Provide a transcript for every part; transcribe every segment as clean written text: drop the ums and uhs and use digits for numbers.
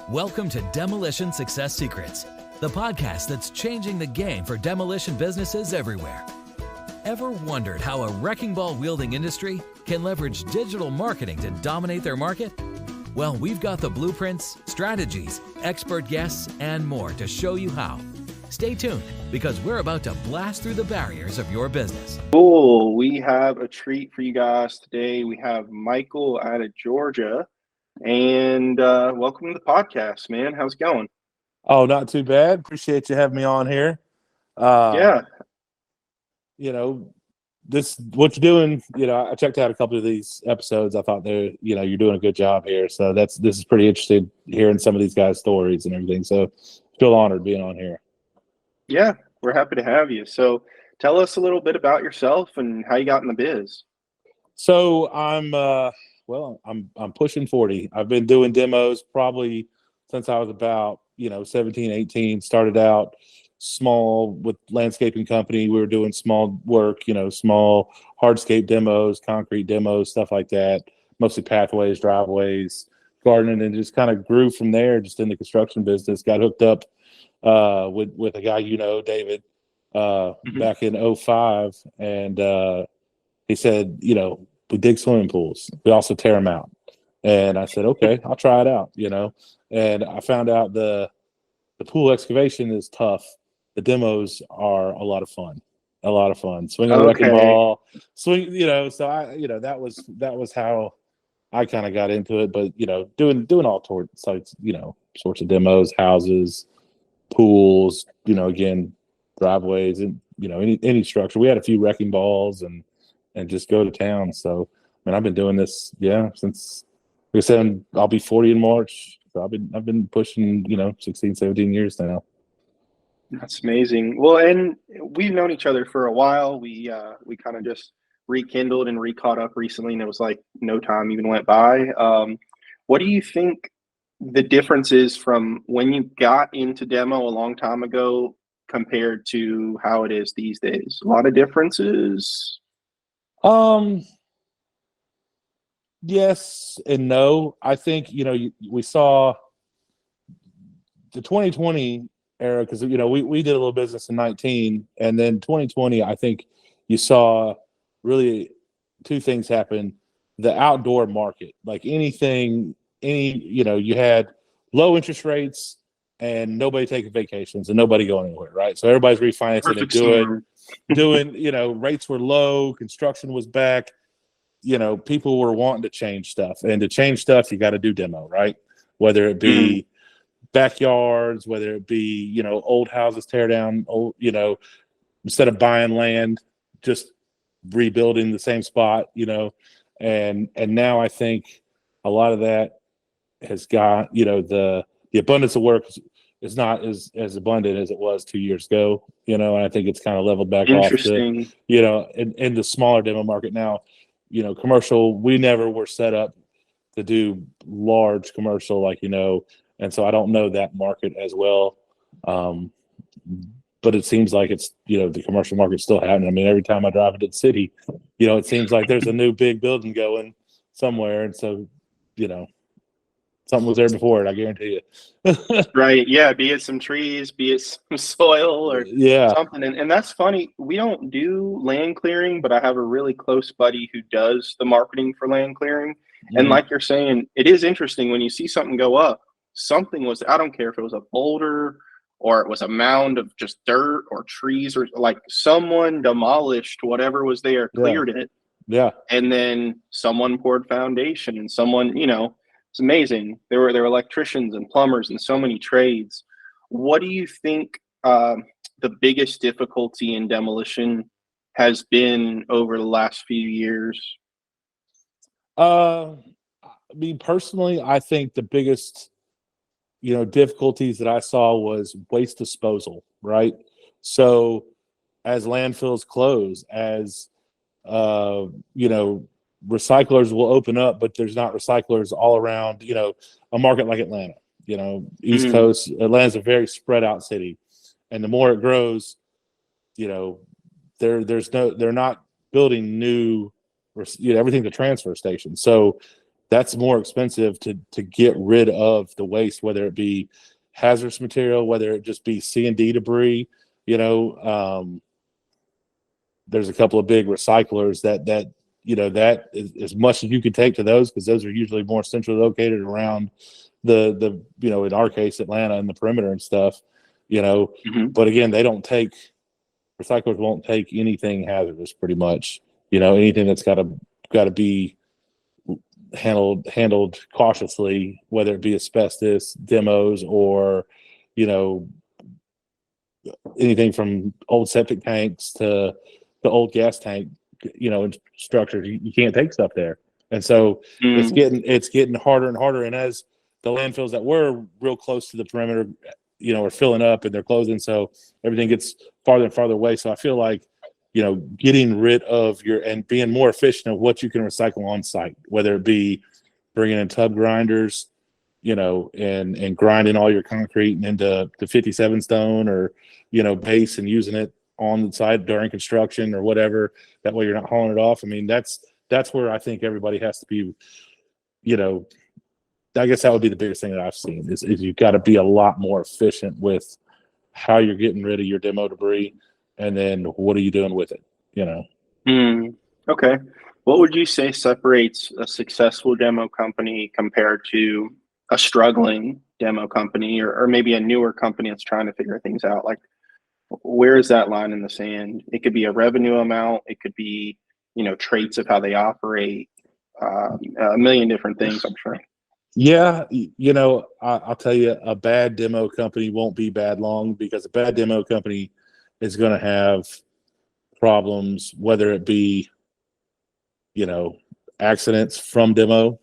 Welcome to Demolition Success Secrets, the podcast that's changing the game for demolition businesses everywhere. Ever wondered how a wrecking ball wielding industry can leverage digital marketing to dominate their market? Well, we've got the blueprints, strategies, expert guests, and more to show you how. Stay tuned, because we're about to blast through the barriers of your business. Cool. We have a treat for you guys today. We have Michael out of Georgia. And welcome to the podcast, man. How's it going? Oh, not too bad. Appreciate you having me on here. Yeah. You know, this what you're doing. You know, I checked out a couple of these episodes. I thought you're doing a good job here. So this is pretty interesting hearing some of these guys' stories and everything. So feel honored being on here. Yeah, we're happy to have you. So tell us a little bit about yourself and how you got in the biz. So I'm pushing 40. I've been doing demos probably since I was about 17, 18. Started out small with landscaping company. We were doing small work, small hardscape demos, concrete demos, stuff like that. Mostly pathways, driveways, gardening, and just kind of grew from there. Just in the construction business. Got hooked up with a guy David, back in 2005, and he said, we dig swimming pools. We also tear them out. And I said, okay, I'll try it out, And I found out the pool excavation is tough. The demos are a lot of fun. Swing a wrecking ball, swing, so that was how I kind of got into it. But, doing all sorts of demos, houses, pools, again, driveways, and, any structure. We had a few wrecking balls and just go to town. So, I've been doing this, since, like I said, I'll be 40 in March. So I've been pushing, 16, 17 years now. That's amazing. Well, and we've known each other for a while. We kind of just rekindled and re-caught up recently, and it was like no time even went by. What do you think the difference is from when you got into demo a long time ago compared to how it is these days? A lot of differences? Yes and no. I think, we saw the 2020 era, because, we did a little business in 19, and then 2020, I think you saw really two things happen. The outdoor market, like you had low interest rates and nobody taking vacations and nobody going anywhere, right? So everybody's refinancing and doing, rates were low, construction was back, people were wanting to change stuff. And to change stuff, you got to do demo, right? Whether it be backyards, whether it be, old houses tear down, instead of buying land, just rebuilding the same spot, and now I think a lot of that has got, the abundance of work is not as abundant as it was 2 years ago, and I think it's kind of leveled back off to, in the smaller demo market now. Commercial, we never were set up to do large commercial, and so I don't know that market as well. But it seems like it's, the commercial market's still happening. Every time I drive into the city, it seems like there's a new big building going somewhere. And so, something was there before it, I guarantee you. Right. Yeah. Be it some trees, be it some soil or something. And that's funny. We don't do land clearing, but I have a really close buddy who does the marketing for land clearing. Mm-hmm. And like you're saying, it is interesting when you see something go up, I don't care if it was a boulder or it was a mound of just dirt or trees, or like someone demolished whatever was there, cleared it. Yeah. And then someone poured foundation, and someone, it's amazing. There were electricians and plumbers and so many trades. What do you think the biggest difficulty in demolition has been over the last few years? Me personally, I think the biggest difficulties that I saw was waste disposal, right? So as landfills close, as recyclers will open up, but there's not recyclers all around, a market like Atlanta, East Coast. Atlanta's a very spread out city. And the more it grows, they're not building new, everything's a transfer station. So that's more expensive to get rid of the waste, whether it be hazardous material, whether it just be C&D debris. There's a couple of big recyclers that that is as much as you can take to those, because those are usually more centrally located around the in our case Atlanta and the perimeter and stuff. But again, recyclers won't take anything hazardous, pretty much. Anything that's got to be handled cautiously, whether it be asbestos, demos, or anything from old septic tanks to the old gas tank, structures. You can't take stuff there, and so it's getting harder and harder. And as the landfills that were real close to the perimeter, are filling up and they're closing, so everything gets farther and farther away. So I feel like getting rid of and being more efficient of what you can recycle on site, whether it be bringing in tub grinders, and grinding all your concrete into the 57 stone or, base, and using it on the site during construction or whatever. That way you're not hauling it off. I mean, that's where I think everybody has to be, I guess that would be the biggest thing that I've seen is you've got to be a lot more efficient with how you're getting rid of your demo debris. And then what are you doing with it? Okay. What would you say separates a successful demo company compared to a struggling demo company, or maybe a newer company that's trying to figure things out? Like, where is that line in the sand? It could be a revenue amount. It could be, traits of how they operate, a million different things, I'm sure. Yeah. I'll tell you, a bad demo company won't be bad long, because a bad demo company is going to have problems, whether it be, accidents from demo,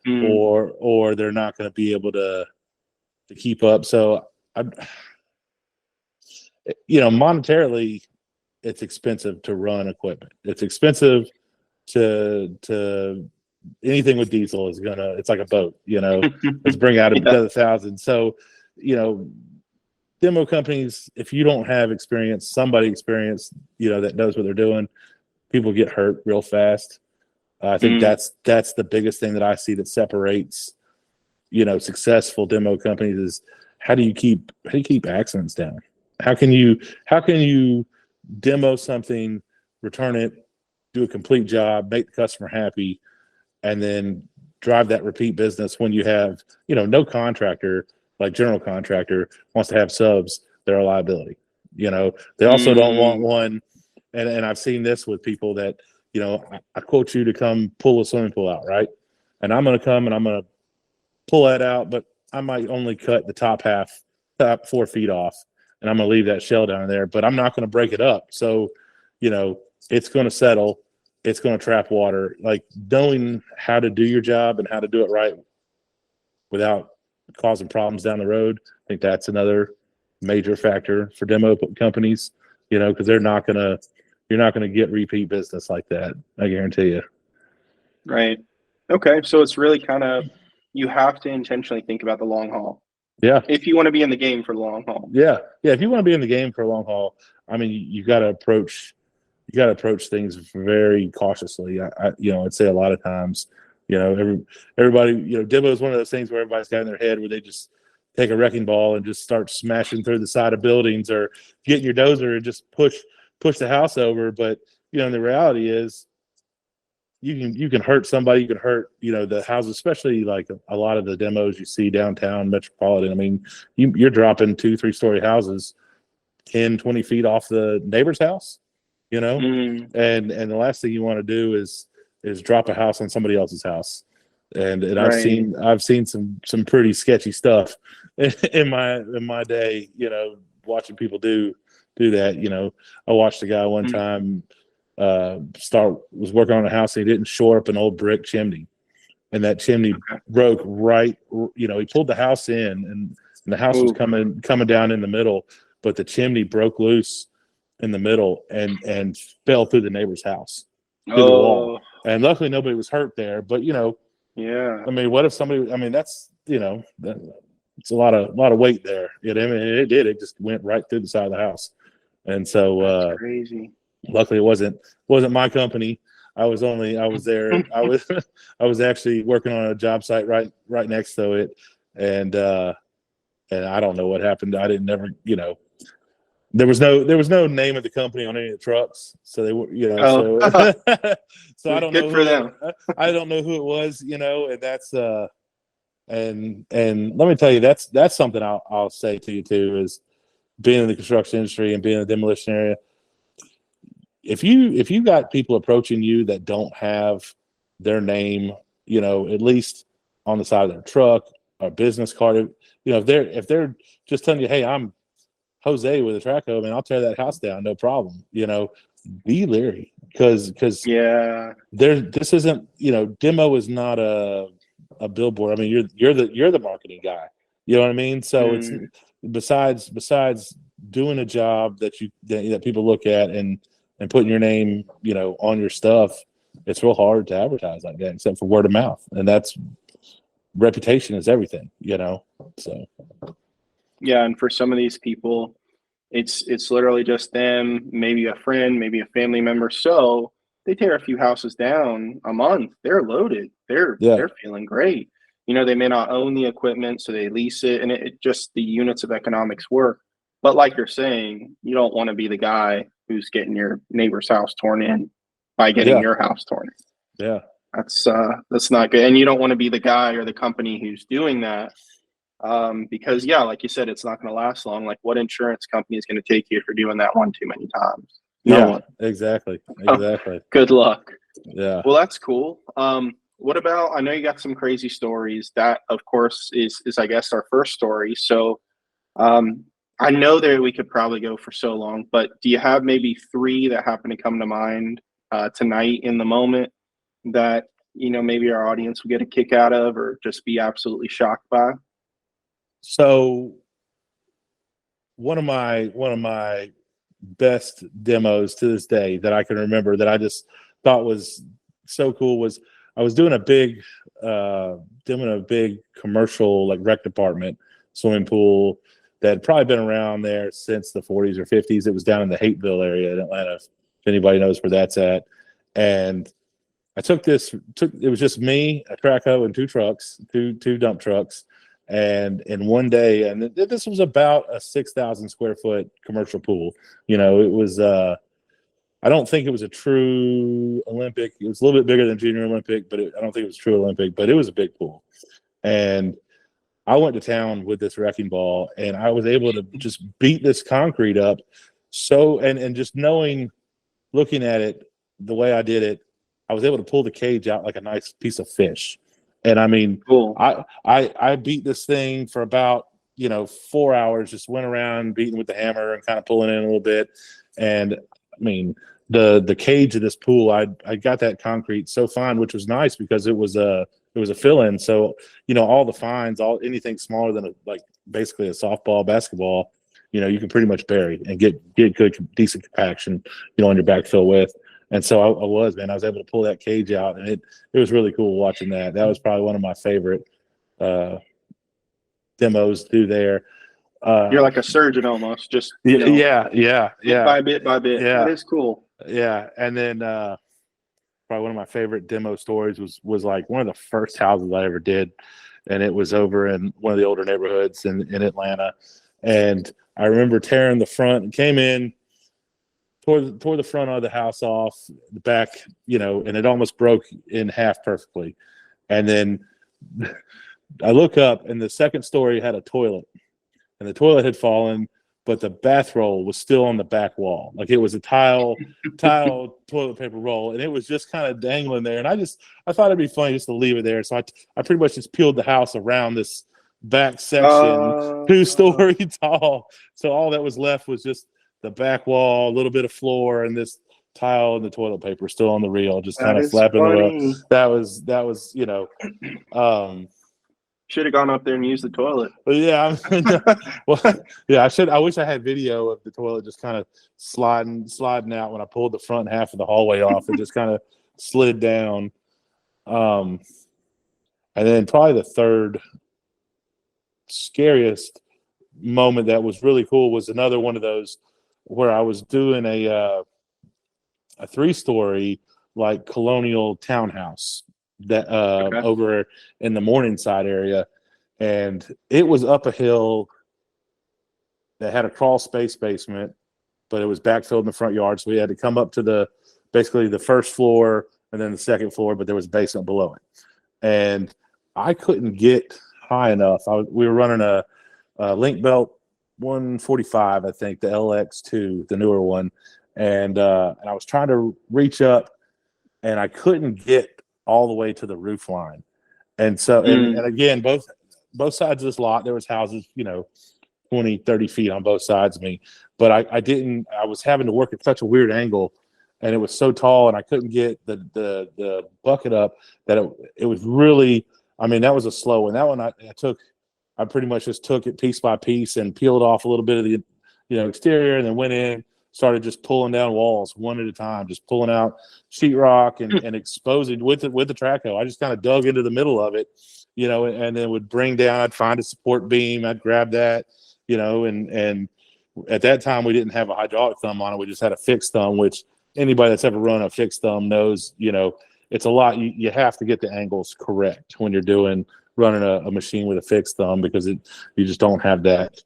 or they're not going to be able to keep up. So, monetarily, it's expensive to run equipment. It's expensive to anything with diesel it's like a boat, let's bring out another thousand. So, demo companies, if you don't have experience, somebody experienced, that knows what they're doing, people get hurt real fast. I think that's the biggest thing that I see that separates, successful demo companies is how do you keep accidents down? How can you demo something, return it, do a complete job, make the customer happy, and then drive that repeat business when you have, no contractor, like general contractor, wants to have subs, they're a liability. They also don't want one, and I've seen this with people that, I quote you to come pull a swimming pool out, right? And I'm going to come and I'm going to pull that out, but I might only cut the top 4 feet off, and I'm going to leave that shell down there, but I'm not going to break it up. So, it's going to settle. It's going to trap water. Like, knowing how to do your job and how to do it right without causing problems down the road, I think that's another major factor for demo companies, because you're not going to get repeat business like that. I guarantee you. Right. Okay. So it's really kind of, you have to intentionally think about the long haul. Yeah. If you want to be in the game for the long haul. Yeah. Yeah. If you want to be in the game for a long haul, I mean, you got to approach things very cautiously. I'd say a lot of times, everybody, demo is one of those things where everybody's got in their head where they just take a wrecking ball and just start smashing through the side of buildings, or getting your dozer and just push the house over. But, the reality is you can hurt somebody, you can hurt, the houses, especially like a lot of the demos you see downtown metropolitan. I mean, you're dropping 2-3 story houses 10, 20 feet off the neighbor's house, and the last thing you want to do is drop a house on somebody else's house. And right. I've seen some pretty sketchy stuff in my day, watching people do that. I watched a guy one time was working on a house, and he didn't shore up an old brick chimney, and that chimney broke right. He pulled the house in, and the house was coming down in the middle, but the chimney broke loose in the middle and fell through the neighbor's house, through the wall. And luckily nobody was hurt there. But yeah. I mean, what if somebody? I mean, that's it's a lot of weight there. It did. It just went right through the side of the house, and so that's crazy. Luckily, it wasn't my company, I was there. I was actually working on a job site right next to it, and I don't know what happened. I didn't never, there was no name of the company on any of the trucks, so they were, so so I don't Good know for them. I don't know who it was, and that's and let me tell you, that's something I'll say to you too, is being in the construction industry and being in the demolition area. If you got people approaching you that don't have their name, at least on the side of their truck or business card, if they're just telling you, hey, I'm Jose with a track home and I'll tear that house down, no problem. Be leery because this isn't, demo is not a billboard. I mean, you're the marketing guy. You know what I mean? So it's besides doing a job that people look at and putting your name, on your stuff, it's real hard to advertise like that, except for word of mouth. And that's reputation is everything, so. Yeah. And for some of these people, it's literally just them, maybe a friend, maybe a family member. So they tear a few houses down a month. They're loaded. They're feeling great. They may not own the equipment, so they lease it, and it just the units of economics work. But like you're saying, you don't want to be the guy who's getting your neighbor's house torn in by getting your house torn in. Yeah. That's not good. And you don't want to be the guy or the company who's doing that. Because like you said, it's not going to last long. Like, what insurance company is going to take you for doing that one too many times? No one. Exactly. Good luck. Yeah. Well, that's cool. What about, I know you got some crazy stories. That, of course, is I guess our first story. So I know that we could probably go for so long, but do you have maybe 3 that happen to come to mind tonight in the moment that, maybe our audience will get a kick out of or just be absolutely shocked by? So one of my best demos to this day that I can remember that I just thought was so cool was I was doing a big commercial like rec department swimming pool that had probably been around there since the 40s or 50s. It was down in the Hateville area in Atlanta, if anybody knows where that's at. And I it was just me, a track hoe, and 2 trucks, two dump trucks. And in one day, and this was about a 6,000 square foot commercial pool. It was, I don't think it was a true Olympic. It was a little bit bigger than Junior Olympic, but I don't think it was true Olympic, but it was a big pool. And I went to town with this wrecking ball, and I was able to just beat this concrete up. So, and just looking at it the way I did it, I was able to pull the cage out like a nice piece of fish. And I mean, cool. I beat this thing for about 4 hours, just went around beating with the hammer and kind of pulling in a little bit. And I mean, the cage of this pool, I got that concrete so fine, which was nice because it was a fill-in. So all the fines, anything smaller than basically a softball, basketball, you can pretty much bury and get good decent compaction on your backfill with. And so I was able to pull that cage out, and it was really cool watching that. That was probably one of my favorite demos through there. You're like a surgeon almost, just bit by bit by bit. Yeah, that is cool. Yeah, and then probably one of my favorite demo stories was like one of the first houses I ever did, and it was over in one of the older neighborhoods in Atlanta. And I remember tearing the front and came in. Tore the front of the house off, the back, and it almost broke in half perfectly. And then I look up, and the second story had a toilet, and the toilet had fallen, but the bath roll was still on the back wall. Like it was a tile toilet paper roll, and it was just kind of dangling there. And I thought it'd be funny just to leave it there. So I pretty much just peeled the house around this back section, 2-story tall. So all that was left was just the back wall, a little bit of floor, and this tile and the toilet paper still on the reel, just kind of flapping around. That was should have gone up there and used the toilet. Yeah, I wish I had video of the toilet just kind of sliding out when I pulled the front half of the hallway off. It just kind of slid down. And then probably the third scariest moment that was really cool was another one of those where I was doing a 3-story like colonial townhouse that over in the Morningside area, and it was up a hill that had a crawl space basement, but it was backfilled in the front yard, so we had to come up to basically the first floor and then the second floor, but there was a basement below it, and I couldn't get high enough. We were running a Link Belt 145, I think, the LX2, the newer one, and I was trying to reach up, and I couldn't get all the way to the roof line. And so, and again, both sides of this lot, there was houses, 20, 30 feet on both sides of me, but I was having to work at such a weird angle, and it was so tall, and I couldn't get the bucket up that it was really, I mean, that was a slow one. That one I pretty much just took it piece by piece and peeled off a little bit of the, exterior, and then went in, started just pulling down walls one at a time, just pulling out sheetrock and exposing with the track hoe. I just kind of dug into the middle of it, and then would bring down. I'd find a support beam. I'd grab that, and at that time we didn't have a hydraulic thumb on it. We just had a fixed thumb, which anybody that's ever run a fixed thumb knows, it's a lot. You have to get the angles correct when you're running a machine with a fixed thumb, because you just don't have that,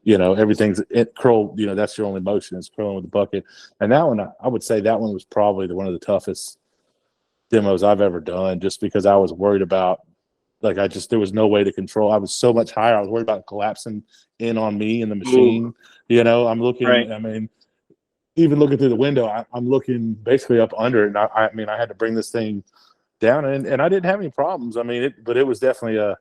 everything's curl, that's your only motion is curling with the bucket. And that one, I would say that one was probably one of the toughest demos I've ever done, just because I was worried about, there was no way to control. I was so much higher. I was worried about collapsing in on me in the machine. Ooh. I'm looking, right. I mean, even looking through the window, I'm looking basically up under it. And I had to bring this thing down, and I didn't have any problems. I mean, but it was definitely a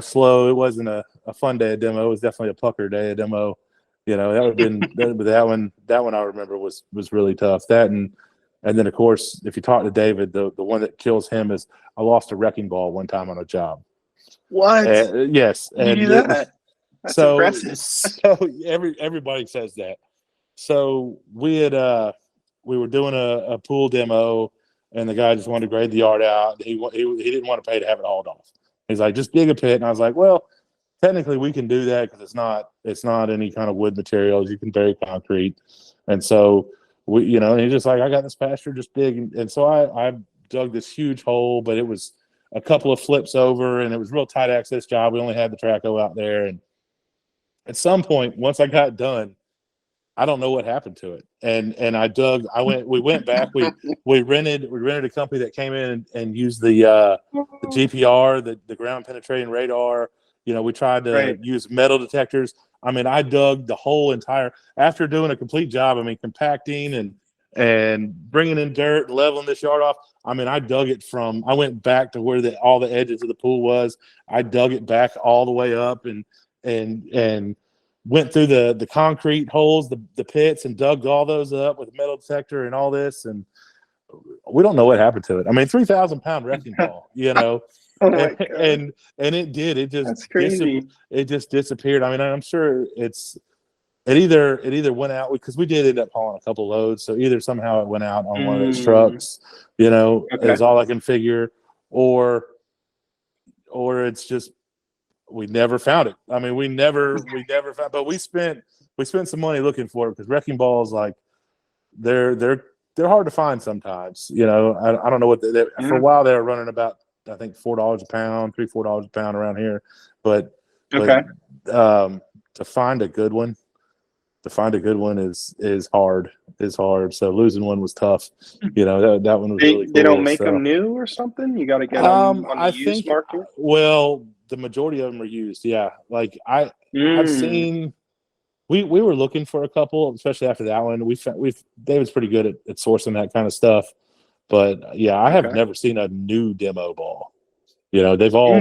slow. It wasn't a fun day of demo. It was definitely a pucker day of demo. That would have been that one I remember was really tough. That and then of course, if you talk to David, the one that kills him is I lost a wrecking ball one time on a job. What? Yes. You do that? That's impressive. So everybody says that. So we were doing a pool demo, and the guy just wanted to grade the yard out. He didn't want to pay to have it hauled off. He's like, just dig a pit. And I was like, well, technically we can do that because it's not any kind of wood materials. You can bury concrete. And so we, and he's just like, I got this pasture, just dig. And so I dug this huge hole, but it was a couple of flips over, and it was real tight access job. We only had the track hoe out there. And at some point, once I got done, I don't know what happened to it. And we went back, we rented a company that came in and used the GPR, the ground penetrating radar. We tried to use metal detectors. I mean, I dug the whole entire, after doing a complete job, I mean, compacting and bringing in dirt, leveling this yard off. I mean, I went back to where all the edges of the pool was. I dug it back all the way up and went through the concrete holes, the pits, and dug all those up with a metal detector and all this. And we don't know what happened to it. I mean, 3,000-pound wrecking ball, Oh and it did. It just, that's crazy. It just disappeared. I mean, I'm sure it either went out, because we did end up hauling a couple loads. So either somehow it went out on one of those trucks, is all I can figure, or it's just, we never found it. I mean, we never found, but we spent some money looking for it, because wrecking balls, like, they're hard to find sometimes. I don't know what for a while they were running about, I think, $4 a pound, $3-4 a pound around here, but to find a good one is hard. So losing one was tough. That one was really cool. They don't make them new or something. You got to get them on the used market. Well, the majority of them are used. Yeah, like I've seen. We were looking for a couple, especially after that one. David's pretty good at sourcing that kind of stuff. But yeah, I have never seen a new demo ball. They've all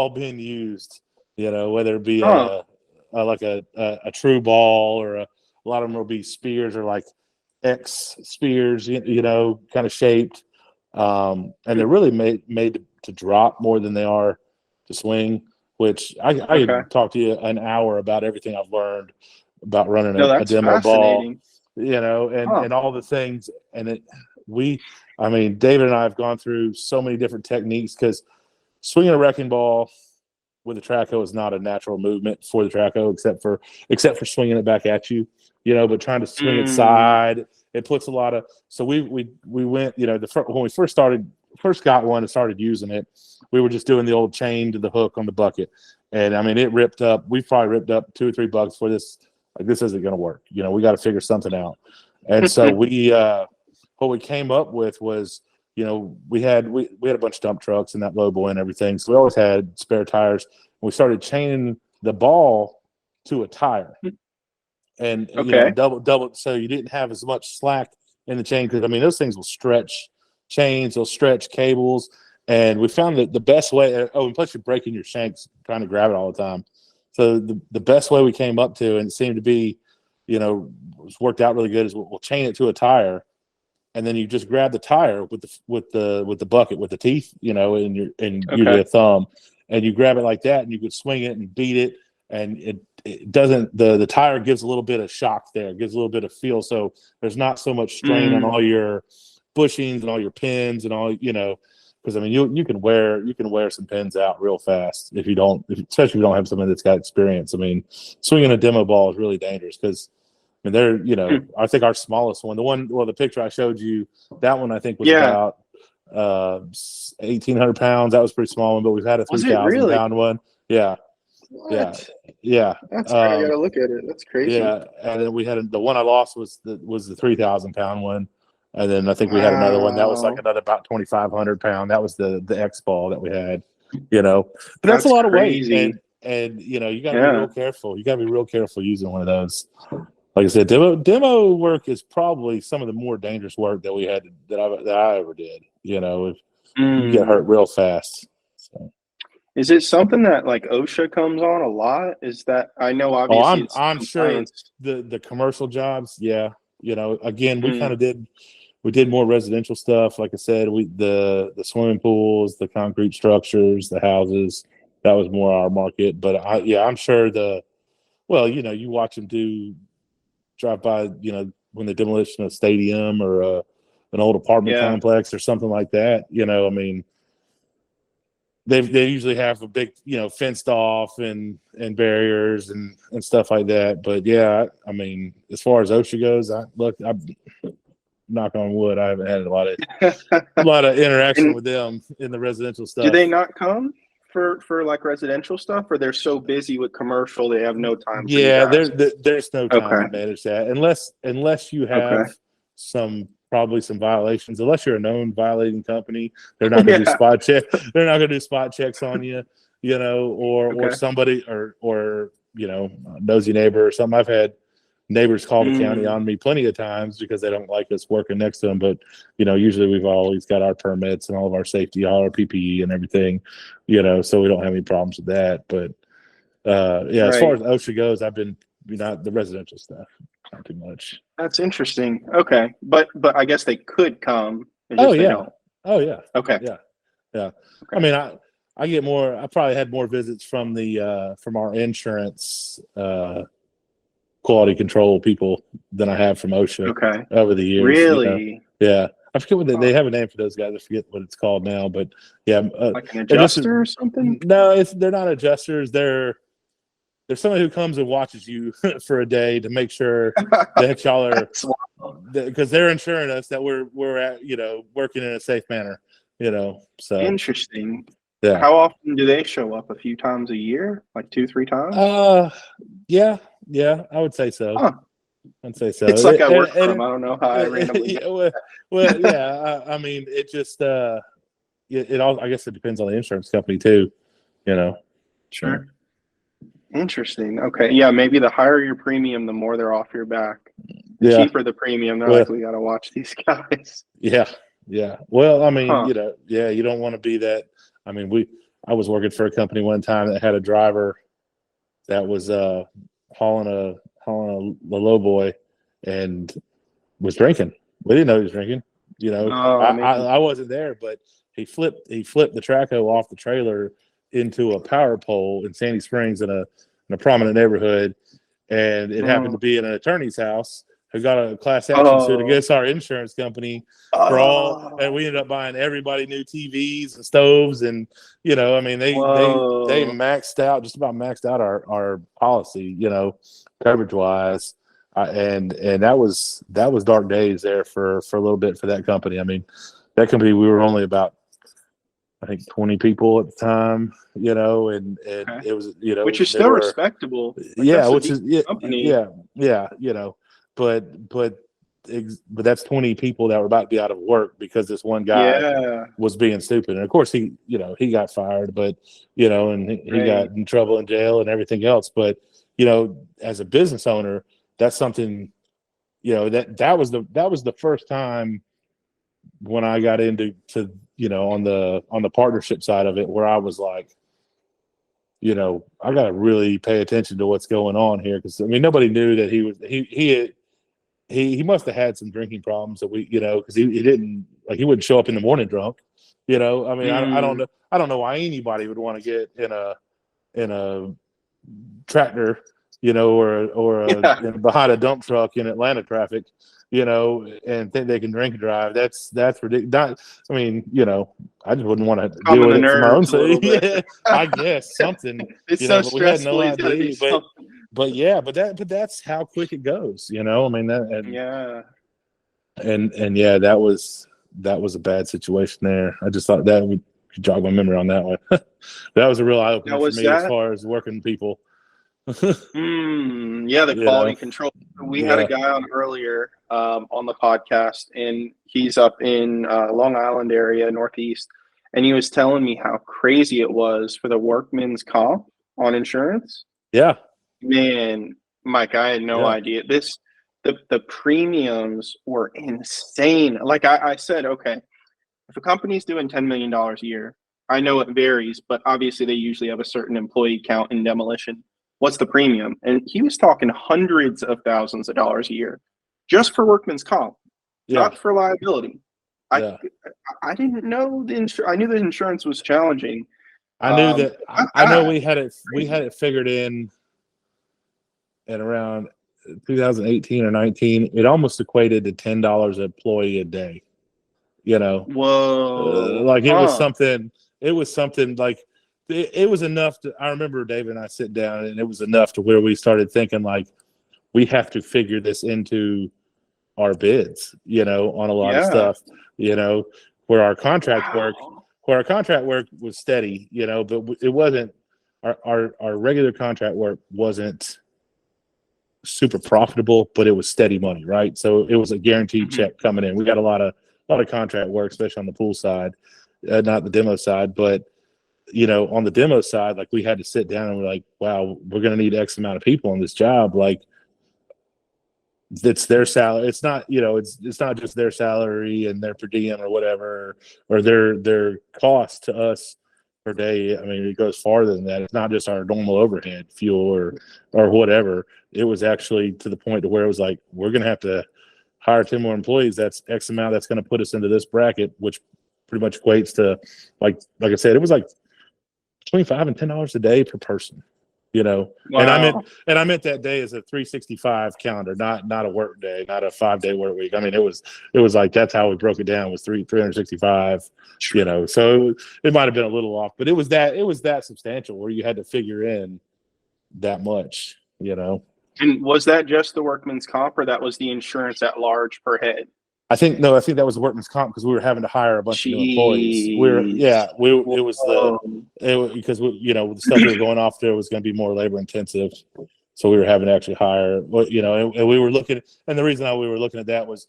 been used. Whether it be a true ball, or a lot of them will be spears, or like X spears, kind of shaped. And they're really made to drop more than they are to swing. Which I could talk to you an hour about everything I've learned about running a demo ball. And all the things. And David and I have gone through so many different techniques, because swinging a wrecking ball, with the track hoe is not a natural movement for the track hoe, except for swinging it back at you, but trying to swing it side, it puts a lot of. So we went, when we first got one and started using it, we were just doing the old chain to the hook on the bucket, and I mean it ripped up. We probably ripped up 2 or 3 bucks for this. Like, this isn't going to work. We got to figure something out. And so what we came up with was, we had a bunch of dump trucks and that low boy and everything. So we always had spare tires. We started chaining the ball to a tire, and double, so you didn't have as much slack in the chain, because I mean those things will stretch chains, they'll stretch cables, and we found that the best way. And plus you're breaking your shanks trying to grab it all the time. So the best way we came up to, and it seemed to be, it's worked out really good, is we'll chain it to a tire, and then you just grab the tire with the bucket with the teeth, and your thumb, and you grab it like that, and you could swing it and beat it, and it doesn't. The tire gives a little bit of shock there, gives a little bit of feel, so there's not so much strain on all your bushings and all your pins and all, because I mean you can wear some pins out real fast especially if you don't have somebody that's got experience. I mean, swinging a demo ball is really dangerous, because I mean I think our smallest one, the picture I showed you, that one I think was about 1,800 pounds. That was a pretty small one, but we've had a 3,000 pound one. Yeah. What? Yeah. That's I gotta look at it. That's crazy. Yeah, and then we had the one I lost was the 3,000 pound one. And then I think we had another one that was like another about 2,500 pound. That was the X ball that we had, but that's a lot of weight. And you got to be real careful. You got to be real careful using one of those. Like I said, demo work is probably some of the more dangerous work that we had that I ever did. If you get hurt real fast. So. Is it something that like OSHA comes on a lot? Is that, I know obviously I'm sure the commercial jobs, yeah. Again, we kind of did more residential stuff. Like I said, the swimming pools, the concrete structures, the houses, that was more our market. But I'm sure you watch them drive by, when they're demolition a stadium or an old apartment complex or something like that. I mean, they usually have a big, fenced off and barriers and stuff like that. But yeah, I mean, as far as OSHA goes, I'm knock on wood, I haven't had a lot of interaction with them in the residential stuff. Do they not come for like residential stuff, or they're so busy with commercial they have no time? Yeah, there's no time to manage that unless you have probably some violations. Unless you're a known violating company, they're not going to do spot check. They're not going to do spot checks on you, or somebody or nosy neighbor or something. I've had neighbors call the county on me plenty of times because they don't like us working next to them. But, usually we've always got our permits and all of our safety, all our PPE and everything, so we don't have any problems with that. But, as far as OSHA goes, I've been, not the residential stuff, not too much. That's interesting. Okay. But I guess they could come. Oh, yeah. Oh, yeah. Okay. Yeah. Yeah. Okay. I mean, I get more, I probably had more visits from from our insurance, quality control people than I have from OSHA over the years. Really? Yeah. I forget what they have a name for those guys. I forget what it's called now, but yeah. Like an adjuster or something? No, they're not adjusters. They're somebody who comes and watches you for a day to make sure that y'all are, because they're ensuring us that we're at, working in a safe manner, so. Interesting. Yeah. How often do they show up? A few times a year? Like 2-3 times? Yeah, I would say so. Huh. I'd say so. It's like I work for them. I don't know how I randomly. I mean, it just it all. I guess it depends on the insurance company too. Sure. Interesting. Okay. Yeah, maybe the higher your premium, the more they're off your back. The cheaper the premium, they're like, we got to watch these guys. Yeah. Well, I mean, you don't want to be that. I mean, I was working for a company one time that had a driver that was hauling a low boy and was drinking. We didn't know he was drinking. I wasn't there, but he flipped the track hoe off the trailer into a power pole in Sandy Springs in a prominent neighborhood, and it happened to be in an attorney's house. who got a class action suit against our insurance company and we ended up buying everybody new TVs and stoves, and they maxed out, just about maxed out our policy, coverage wise, and that was dark days there for a little bit for that company. I mean, that company, we were only about, I think, 20 people at the time, and it was, which is still respectable. Company. But that's 20 people that were about to be out of work because this one guy was being stupid. And of course he got fired, but, and he got in trouble in jail and everything else. But, as a business owner, that's something, that was the first time when I got into on the partnership side of it, where I was like, I got to really pay attention to what's going on here. Cause I mean, nobody knew that he must have had some drinking problems that cause he didn't, like, he wouldn't show up in the morning drunk, I mean, I don't know why anybody would want to get in a tractor, or behind a dump truck in Atlanta traffic, and think they can drink and drive. That's ridiculous. I mean, I just wouldn't want to deal with it for my own sake. Yeah, I guess something. It's so but we had no stressful. idea. But that's how quick it goes. I mean, that was a bad situation there. I just thought that would jog my memory on that one. That was a real eye opener for me as far as working people. The quality control. We had a guy on earlier on the podcast, and he's up in Long Island area, Northeast, and he was telling me how crazy it was for the workman's comp on insurance. Yeah, man, Mike, I had no idea. The premiums were insane. Like I said, okay, if a company's doing $10 million a year, I know it varies, but obviously they usually have a certain employee count in demolition. What's the premium? And he was talking hundreds of thousands of dollars a year just for workman's comp, not for liability. I didn't know I knew the insurance was challenging. I knew that. I know we had it figured in at around 2018 or 19. It almost equated to $10 an employee a day. Whoa! Like it was something. It was something like. It was enough to. I remember David and I sit down, and it was enough to where we started thinking, like, we have to figure this into our bids, on a lot of stuff, where our contract work was steady, but it wasn't our regular contract work wasn't super profitable, but it was steady money, right? So it was a guaranteed check coming in. We got a lot of contract work, especially on the pool side, not the demo side, but on the demo side, like, we had to sit down and we're like, wow, we're going to need X amount of people on this job. Like, it's their salary. It's not, it's not just their salary and their per diem or whatever, or their cost to us per day. I mean, it goes farther than that. It's not just our normal overhead, fuel or whatever. It was actually to the point to where it was like, we're going to have to hire 10 more employees. That's X amount. That's going to put us into this bracket, which pretty much equates to, like I said, it was like between $5 and $10 a day per person, Wow. And I meant that day as a 365 calendar, not a work day, not a 5-day work week. I mean, it was like, that's how we broke it down, was 365, so it might've been a little off, but it was that substantial where you had to figure in that much, And was that just the workman's comp, or that was the insurance at large per head? I think that was the workman's comp, because we were having to hire a bunch of new employees. Because the stuff that was going off there was going to be more labor intensive, so we were having to actually hire. And we were looking, and the reason why we were looking at that was,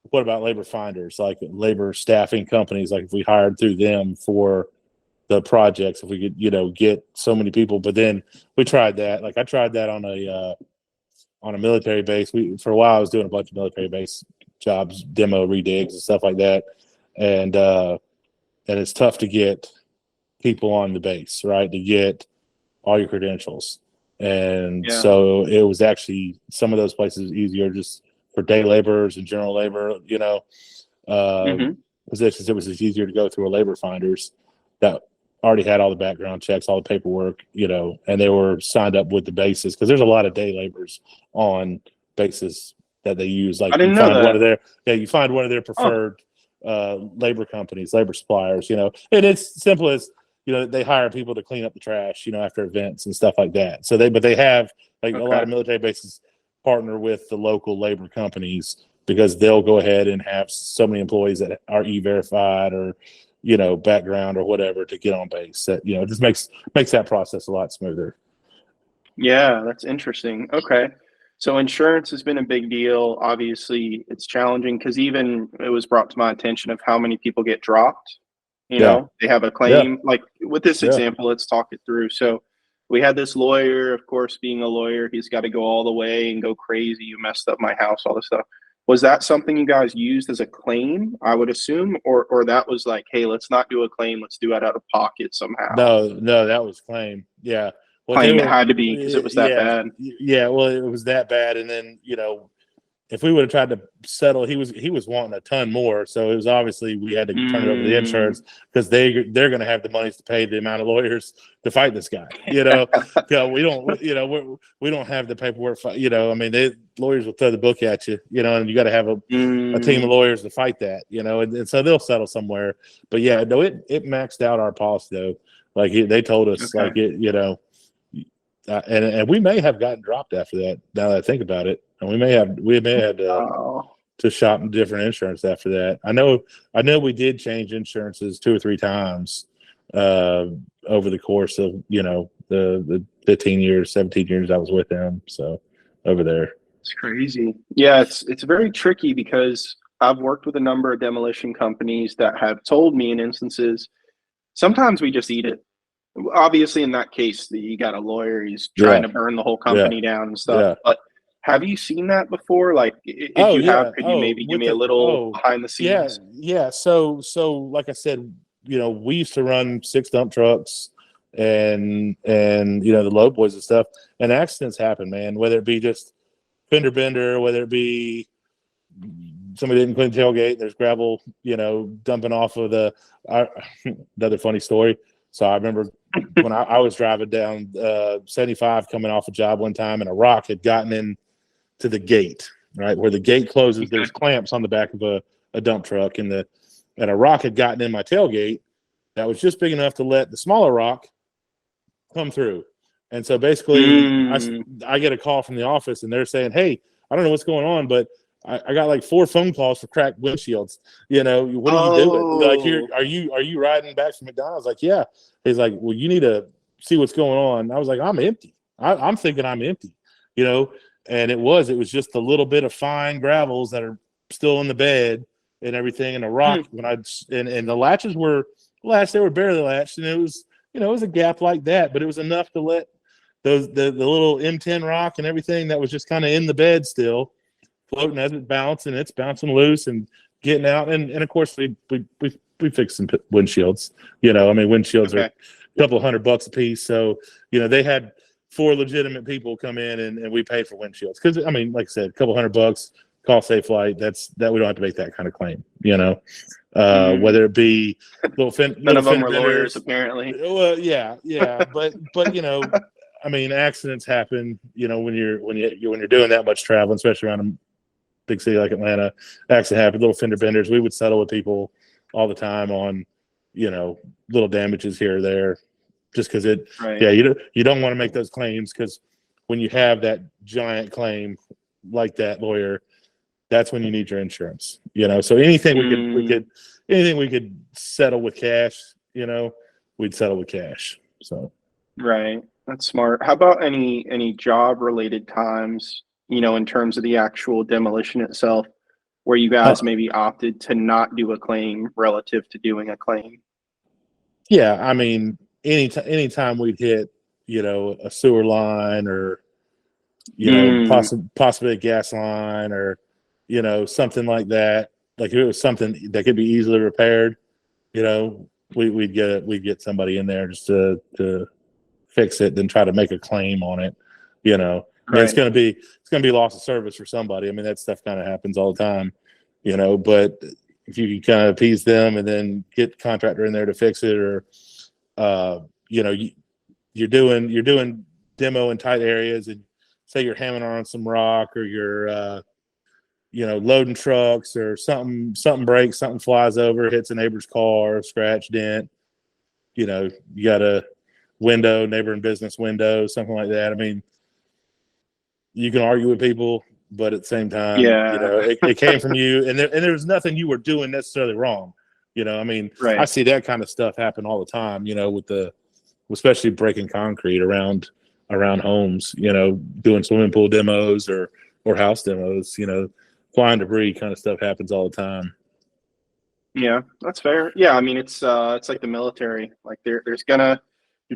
what about labor finders, like labor staffing companies? Like, if we hired through them for the projects, if we could get so many people. But then we tried that. Like, I tried that on a military base. For a while I was doing a bunch of military base jobs, demo redigs and stuff like that, and it's tough to get people on the base, right, to get all your credentials. And so it was actually, some of those places easier just for day laborers and general labor, positions. It was just easier to go through a labor finders that already had all the background checks, all the paperwork, and they were signed up with the bases, because there's a lot of day laborers on bases that they use. Like I didn't you know find that. you find one of their preferred labor companies, labor suppliers, and it's simple as, they hire people to clean up the trash, after events and stuff like that. So they have a lot of military bases partner with the local labor companies because they'll go ahead and have so many employees that are E-verified or, background or whatever to get on base. That, it just makes that process a lot smoother. Yeah, that's interesting. Okay. So insurance has been a big deal. Obviously, it's challenging because even it was brought to my attention of how many people get dropped. They have a claim. Like with this example, let's talk it through. So we had this lawyer, of course, being a lawyer, he's got to go all the way and go crazy. You messed up my house, all this stuff. Was that something you guys used as a claim, I would assume, or that was like, hey, let's not do a claim, let's do it out of pocket somehow? No, that was claim. Yeah. Claim it had to be because it was that bad. Yeah, well, it was that bad, and then if we would have tried to settle, he was wanting a ton more, so it was obviously we had to turn it over to the insurance because they're going to have the monies to pay the amount of lawyers to fight this guy. We don't we don't have the paperwork. Lawyers will throw the book at you, and you got to have a team of lawyers to fight that, and so they'll settle somewhere. But yeah, no, it maxed out our policy though. Like they told us, like it, and we may have gotten dropped after that. Now that I think about it, and we may have to shop different insurance after that. I know we did change insurances 2 or 3 times over the course of the 15 years, 17 years I was with them. So over there, it's crazy. Yeah, it's very tricky because I've worked with a number of demolition companies that have told me in instances sometimes we just eat it. Obviously, in that case, you got a lawyer. He's trying to burn the whole company down and stuff. Yeah. But have you seen that before? Like, if you have, could you maybe give me a little behind the scenes? Yeah. So like I said, we used to run 6 dump trucks and the load boys and stuff. And accidents happen, man. Whether it be just fender bender, whether it be somebody didn't clean the tailgate, there's gravel, dumping off of another funny story. So I remember when I was driving down 75 coming off a job one time, and a rock had gotten into the gate, right where the gate closes. There's clamps on the back of a dump truck, and a rock had gotten in my tailgate that was just big enough to let the smaller rock come through. And so basically, I get a call from the office, and they're saying, "Hey, I don't know what's going on, but I got like 4 phone calls for cracked windshields. What are you doing? Like, are you riding back from McDonald's?" Like, yeah. He's like, "Well, you need to see what's going on." I was like, "I'm empty. I'm thinking I'm empty, and it was just a little bit of fine gravels that are still in the bed and everything, and a rock. And the latches were latched, they were barely latched, and it was it was a gap like that, but it was enough to let the little M10 rock and everything that was just kind of in the bed still floating as it bounced, and it's bouncing loose and getting out. And of course we fixed some windshields. Windshields are a couple $100 a piece. So they had 4 legitimate people come in and we paid for windshields because like I said, a couple $100, call Safe Flight. That we don't have to make that kind of claim. Whether it be none of them were lawyers apparently. Well, yeah, but accidents happen. When you're doing that much traveling, especially around a big city like Atlanta, accident happened. Little fender benders. We would settle with people all the time on little damages here or there, just because you don't want to make those claims, because when you have that giant claim like that lawyer, that's when you need your insurance. So anything we could settle with cash, we'd settle with cash. So right, that's smart. How about any job related times, in terms of the actual demolition itself, where you guys maybe opted to not do a claim relative to doing a claim? Yeah, anytime we'd hit, a sewer line or possibly a gas line or something like that. Like if it was something that could be easily repaired, we'd get somebody in there just to fix it, then try to make a claim on it. Right. It's gonna be loss of service for somebody. That stuff kind of happens all the time, but if you can kind of appease them and then get the contractor in there to fix it, or you're doing demo in tight areas, and say you're hammering on some rock, or you're loading trucks or something breaks, something flies over, hits a neighbor's car, scratch, dent. You got a window, neighbor and business window, something like that. I mean, you can argue with people, but at the same time, it came from you, and there was nothing you were doing necessarily wrong. I mean, right. I see that kind of stuff happen all the time. Especially breaking concrete around homes. Doing swimming pool demos or house demos. Flying debris kind of stuff happens all the time. Yeah, that's fair. Yeah, I mean, it's like the military. Like you're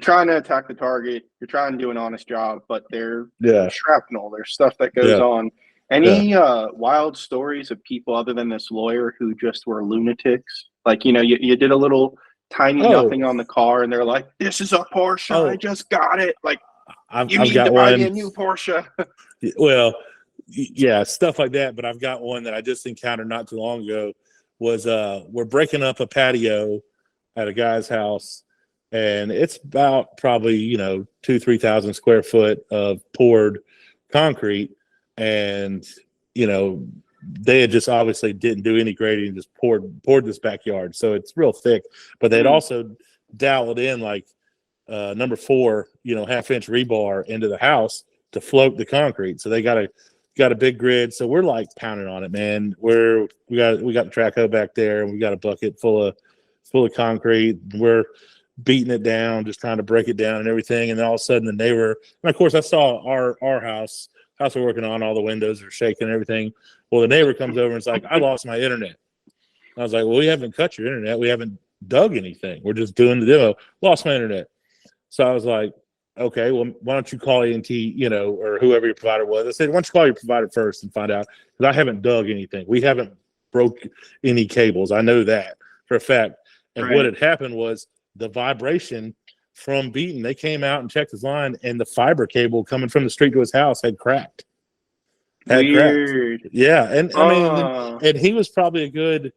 trying to attack the target. You're trying to do an honest job, but there's shrapnel. There's stuff that goes on. Any wild stories of people other than this lawyer who just were lunatics? Like, you did a little tiny nothing on the car, and they're like, "This is a Porsche. I just got it." Like, you need to buy me a new Porsche. Well, yeah, stuff like that. But I've got one that I just encountered not too long ago. Was we're breaking up a patio at a guy's house, and it's about probably 2,000-3,000 square foot of poured concrete, and they had just obviously didn't do any grading, just poured this backyard, so it's real thick. But they'd also doweled in like number 4 half-inch rebar into the house to float the concrete. So they got a big grid, so we're like pounding on it, man. We got the track hoe back there, and we got a bucket full of concrete. We're beating it down, just trying to break it down and everything. And then all of a sudden, the neighbor, and of course, I saw our house we're working on, all the windows are shaking and everything. Well, the neighbor comes over and it's like, "I lost my internet." I was like, "Well, we haven't cut your internet. We haven't dug anything. We're just doing the demo. Lost my internet." So I was like, "Okay, well, why don't you call AT&T, or whoever your provider was?" I said, "Why don't you call your provider first and find out?" Because I haven't dug anything. We haven't broke any cables. I know that for a fact. And what had happened was the vibration from beating. They came out and checked his line, and the fiber cable coming from the street to his house had cracked. Weird. Yeah, and I mean, and he was probably a good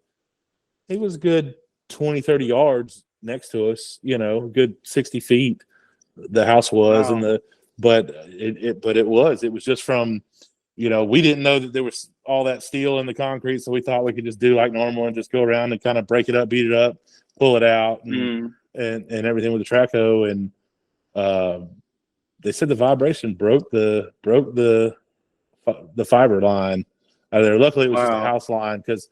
20, 30 yards next to us. Good 60 feet. The house was, but it was just from, we didn't know that there was all that steel in the concrete, so we thought we could just do like normal and just go around and kind of break it up, beat it up, pull it out, and everything with the track hoe. And they said the vibration broke the fiber line out of there. Luckily, it was just a house line, because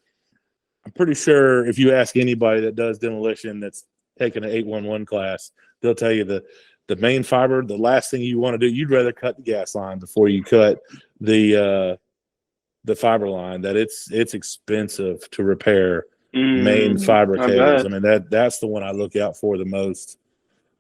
I'm pretty sure if you ask anybody that does demolition that's taken an 811 class, they'll tell you the main fiber, the last thing you want to do, you'd rather cut the gas line before you cut the fiber line. That it's expensive to repair main fiber cables. I mean, that's the one I look out for the most.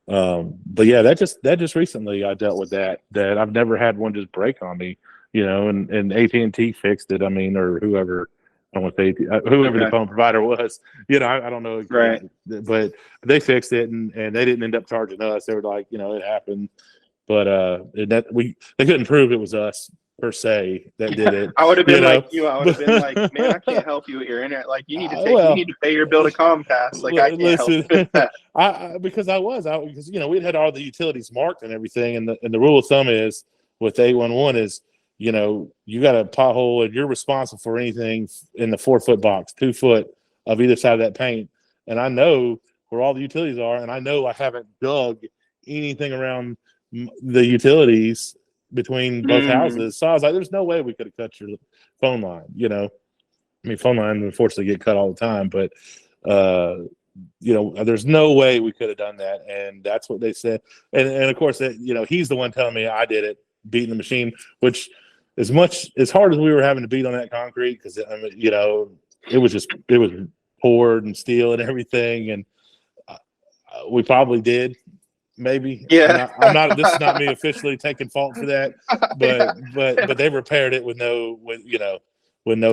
But yeah, that just recently I dealt with that I've never had one just break on me, and AT&T fixed it. I mean, or whoever. I don't want to say whoever the phone provider was. I don't know exactly, but they fixed it, and they didn't end up charging us. They were like, it happened, but they couldn't prove it was us per se that did it. I would have been like you. I would have been like, "Man, I can't help you with your internet. Like, you need to pay your bill to Comcast. Like, I can't help with that." Because we'd had all the utilities marked and everything, and the rule of thumb is with 811 is, you got a pothole and you're responsible for anything in the 4-foot box, 2 foot of either side of that paint. And I know where all the utilities are, and I know I haven't dug anything around the utilities between both houses. So I was like, there's no way we could have cut your phone line. I mean, phone lines unfortunately get cut all the time, but there's no way we could have done that. And that's what they said. And of course, he's the one telling me I did it, beating the machine, which as hard as we were having to beat on that concrete, because it was poured and steel and everything, and we probably did, maybe. Yeah. I'm not. This is not me officially taking fault for that, but they repaired it with no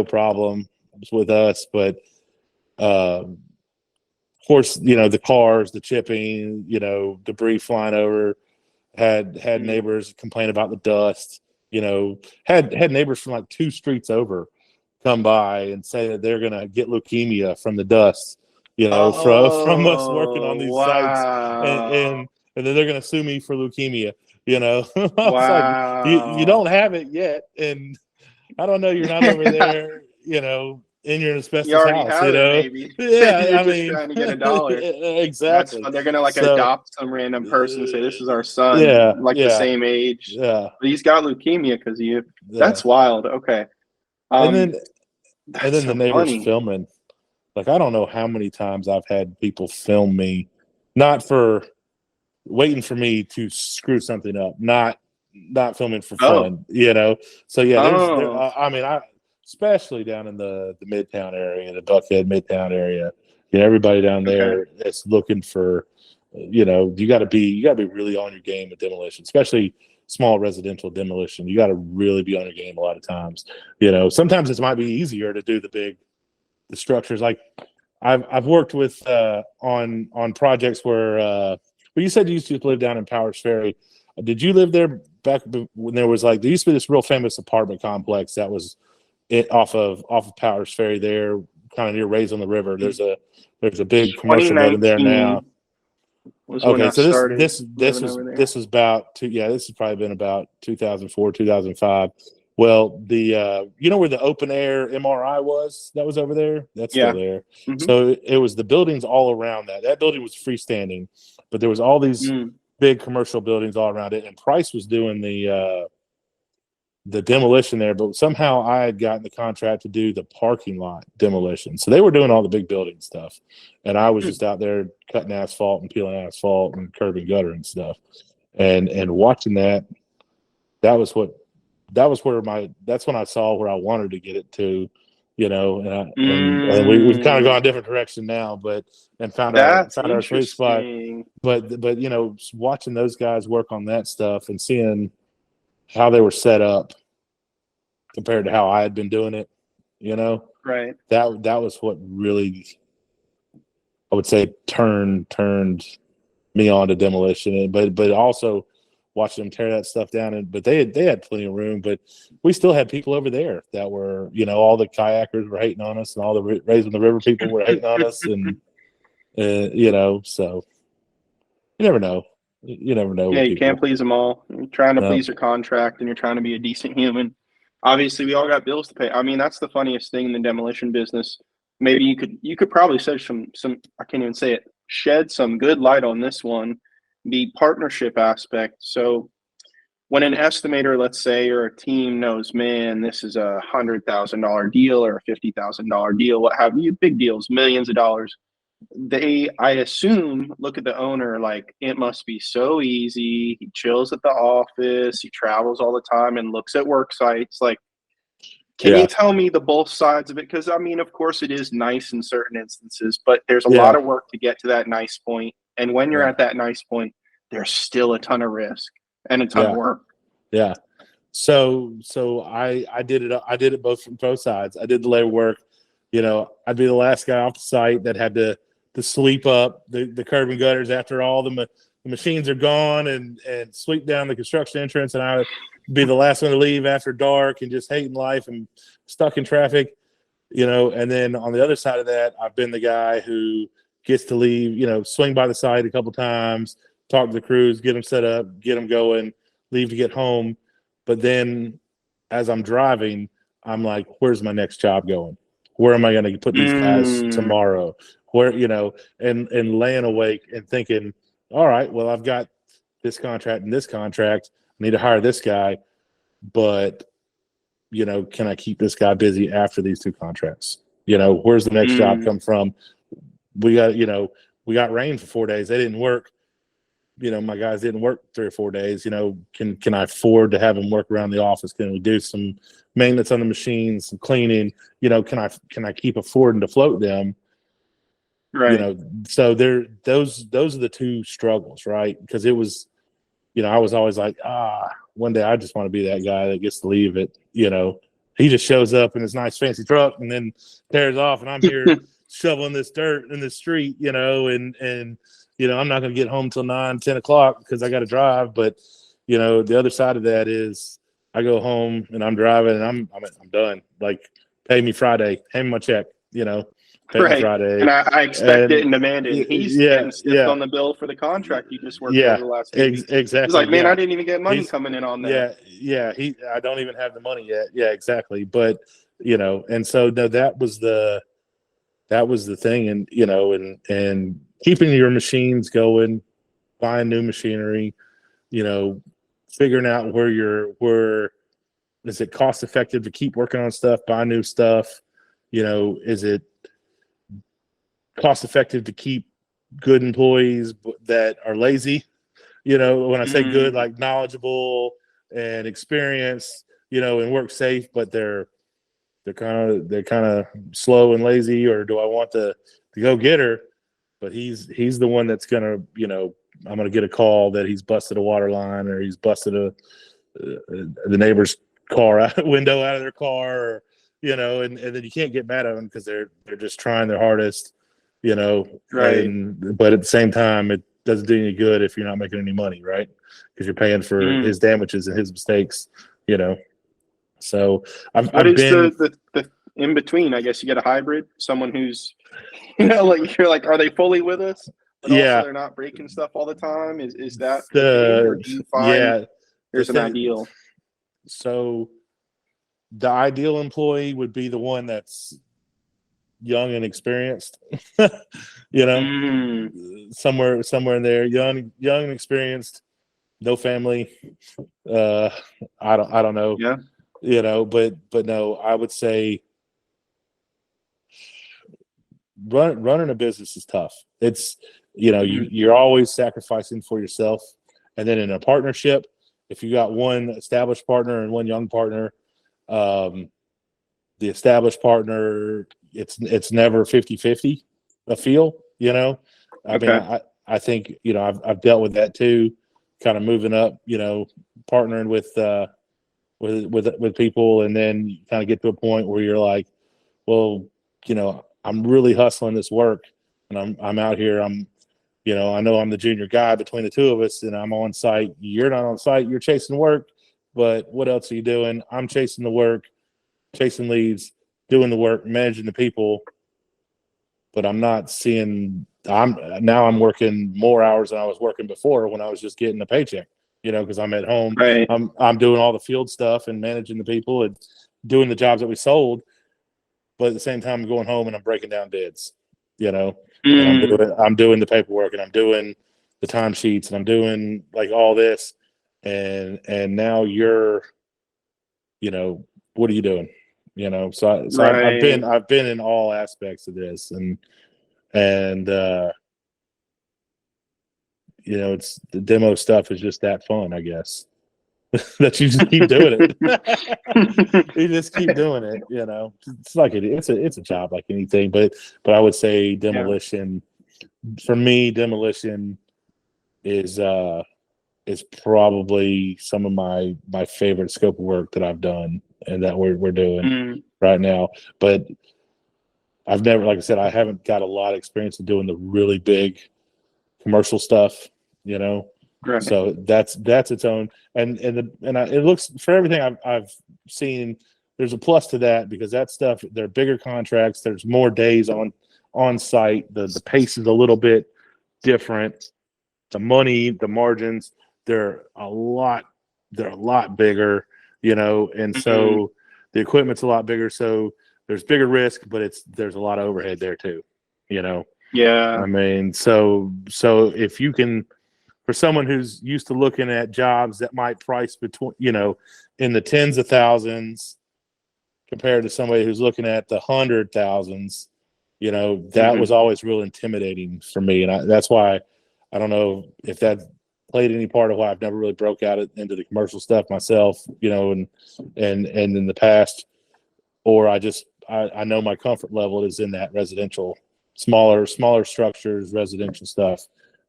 problem with us. But of course, the cars, the chipping, debris flying over, had neighbors complain about the dust. Had neighbors from like 2 streets over come by and say that they're gonna get leukemia from the dust, from us working on these sites, and then they're gonna sue me for leukemia. I was like, you don't have it yet, and I don't know, you're not over there, in your asbestos You already house, have it, maybe. Yeah, You're just trying to get $1. Exactly. They're gonna adopt some random person and say, "This is our son," the same age. Yeah. But he's got leukemia because of you. Yeah. That's wild. Okay. And then so the neighbors filming. Like, I don't know how many times I've had people film me, not for waiting for me to screw something up, not filming for fun, So yeah, I mean, especially down in the Midtown area, the Buckhead Midtown area, everybody down there is looking for, you got to be really on your game with demolition, especially small residential demolition. You got to really be on your game a lot of times. Sometimes it might be easier to do the structures. Like I've worked with on projects where well, you said you used to live down in Powers Ferry. Did you live there back when there was there used to be this real famous apartment complex that was off of Powers Ferry there, kind of near Rays on the River. There's a big commercial building there now. Okay, so this is about this has probably been about 2004, 2005. Well, the where the open air MRI was over there? That's still there. Mm-hmm. So it was the buildings all around that. That building was freestanding, but there was all these big commercial buildings all around it. And Price was doing the demolition there, but somehow I had gotten the contract to do the parking lot demolition. So they were doing all the big building stuff, and I was just out there cutting asphalt and peeling asphalt and curb and gutter and stuff. And watching that, that's when I saw where I wanted to get it to, and we've kind of gone a different direction now, and found our sweet spot. But watching those guys work on that stuff and seeing how they were set up compared to how I had been doing it, right. That was what really, I would say, turned me on to demolition. But also watching them tear that stuff down. But they had plenty of room. But we still had people over there that were, all the kayakers were hating on us, and all the Rays on the River people were hating on us, and so you never know. You never know. Yeah, you can't please them all. You're trying to please your contract, and you're trying to be a decent human. Obviously, we all got bills to pay. I mean, that's the funniest thing in the demolition business. Maybe you could probably say some I can't even say it. Shed some good light on this one, the partnership aspect. So when an estimator, let's say, or a team knows, man, this is a $100,000 deal or a $50,000 deal, what have you, big deals, millions of dollars. They, I assume, look at the owner like, it must be so easy. He chills at the office. He travels all the time and looks at work sites. Like, can you tell me the both sides of it? Because, I mean, of course, it is nice in certain instances, but there's a lot of work to get to that nice point. And when you're at that nice point, there's still a ton of risk and a ton of work. Yeah. So I did it. I did it from both sides. I did the labor work. I'd be the last guy off the site that had to sweep up the curb and gutters after all the machines are gone and sweep down the construction entrance. And I would be the last one to leave after dark and just hating life and stuck in traffic, And then on the other side of that, I've been the guy who gets to leave, swing by the site a couple times, talk to the crews, get them set up, get them going, leave to get home. But then as I'm driving, I'm like, where's my next job going? Where am I going to put these guys tomorrow? Where, and laying awake and thinking, all right, well, I've got this contract and this contract. I need to hire this guy, but, can I keep this guy busy after these two contracts? Where's the next job come from? We got rain for 4 days. They didn't work. My guys didn't work 3 or 4 days. Can I afford to have them work around the office? Can we do some maintenance on the machines, some cleaning? Can I keep affording to float them? Right. So those are the two struggles, right? Because it was, I was always like, one day I just want to be that guy that gets to leave it. He just shows up in his nice fancy truck and then tears off, and I'm here shoveling this dirt in the street, and I'm not going to get home till 9, 10 o'clock because I got to drive. But, the other side of that is I go home and I'm driving and I'm done. Like, pay me Friday, hand me my check, pay me Friday. And I expect it and demand it. He's getting stiffed on the bill for the contract you just worked over the last week. Exactly. He's like, man, I didn't even get money coming in on that. I don't even have the money yet. Yeah, exactly. But, And so no, that was the thing. And, and keeping your machines going, buying new machinery, figuring out where is it cost effective to keep working on stuff, buy new stuff, is it cost effective to keep good employees that are lazy, when I say good, like knowledgeable and experienced, and work safe, but they're kind of slow and lazy, or do I want the go-getter? But he's the one that's gonna, I'm gonna get a call that he's busted a water line, or he's busted the neighbor's window out of their car, or, and then you can't get mad at them because they're just trying their hardest, right. But at the same time, it doesn't do any good if you're not making any money, right? Because you're paying for his damages and his mistakes, So I've been the in between. I guess you get a hybrid, someone who's, like you're like, are they fully with us? But also they're not breaking stuff all the time. Is that or do you find there's an ideal? So the ideal employee would be the one that's young and experienced, somewhere in there, young and experienced, no family. I don't know. Yeah. But no, I would say running a business is tough. It's, you're always sacrificing for yourself. And then in a partnership, if you got one established partner and one young partner, the established partner, it's never 50-50 a feel, I mean, I think, I've dealt with that too, kind of moving up, partnering with people, and then you kind of get to a point where you're like, well, I'm really hustling this work, and I'm out here, I know I'm the junior guy between the two of us, and I'm on site. You're not on site, you're chasing work, but what else are you doing? I'm chasing the work, chasing leads, doing the work, managing the people, but I'm working more hours than I was working before when I was just getting a paycheck, because I'm at home. Right. I'm doing all the field stuff and managing the people and doing the jobs that we sold, but at the same time I'm going home and I'm breaking down bids, and I'm doing the paperwork, and I'm doing the timesheets, and I'm doing like all this, and now you're, what are you doing? So right. I've been in all aspects of this, and it's the demo stuff is just that fun, I guess. That you just keep doing it. You just keep doing it, It's like it's a job like anything, but I would say demolition, for me, demolition is probably some of my favorite scope of work that I've done and that we're doing right now. But I've never, like I said, I haven't got a lot of experience in doing the really big commercial stuff, Right. So that's its own, it looks, for everything I've seen, there's a plus to that, because that stuff, they're bigger contracts. There's more days on site. The pace is a little bit different. The money, the margins, they're a lot bigger, and so the equipment's a lot bigger. So there's bigger risk, but there's a lot of overhead there too, Yeah. I mean, so if you can, for someone who's used to looking at jobs that might price between, in the tens of thousands, compared to somebody who's looking at the hundred thousands, that was always real intimidating for me. And that's why I don't know if that played any part of why I've never really broke out into the commercial stuff myself, and in the past, or I know my comfort level is in that residential, smaller structures, residential stuff.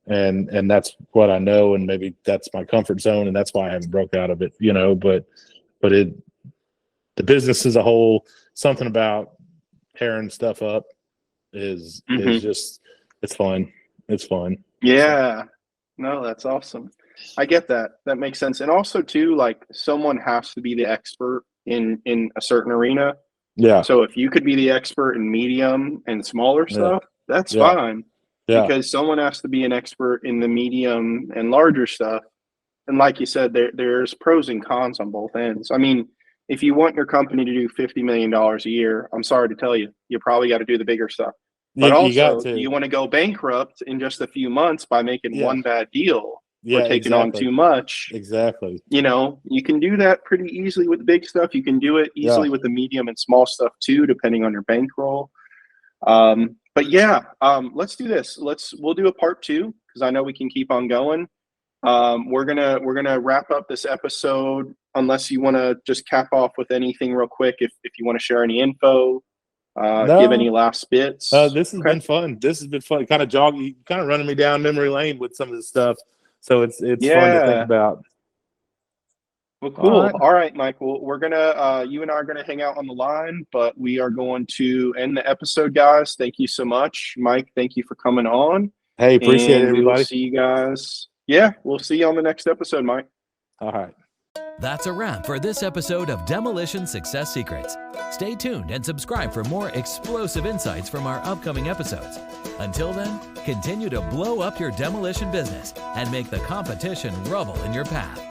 And that's what I know, and maybe that's my comfort zone, and that's why I haven't broke out of it, but the business as a whole, something about tearing stuff up is just, it's fun. It's fun. Yeah. So. No, that's awesome. I get that. That makes sense. And also too, like, someone has to be the expert in a certain arena. Yeah. So if you could be the expert in medium and smaller stuff, that's fine. Yeah. Because someone has to be an expert in the medium and larger stuff. And like you said, there's pros and cons on both ends. I mean, if you want your company to do $50 million a year, I'm sorry to tell you, you probably got to do the bigger stuff. But also, do you want to go bankrupt in just a few months by making one bad deal or taking on too much? Exactly. You know, you can do that pretty easily with the big stuff. You can do it easily with the medium and small stuff too, depending on your bankroll. But yeah, let's do this. We'll do a part 2 because I know we can keep on going. We're gonna wrap up this episode unless you want to just cap off with anything real quick. If you want to share any info. Give any last bits. This has been fun. This has been fun. Kind of running me down memory lane with some of this stuff. So it's fun to think about. Well, cool. All right, Michael. We're gonna you and I are gonna hang out on the line, but we are going to end the episode, guys. Thank you so much, Mike. Thank you for coming on. Hey, appreciate it, everybody. We'll see you guys. Yeah, we'll see you on the next episode, Mike. All right. That's a wrap for this episode of Demolition Success Secrets. Stay tuned and subscribe for more explosive insights from our upcoming episodes. Until then, continue to blow up your demolition business and make the competition rubble in your path.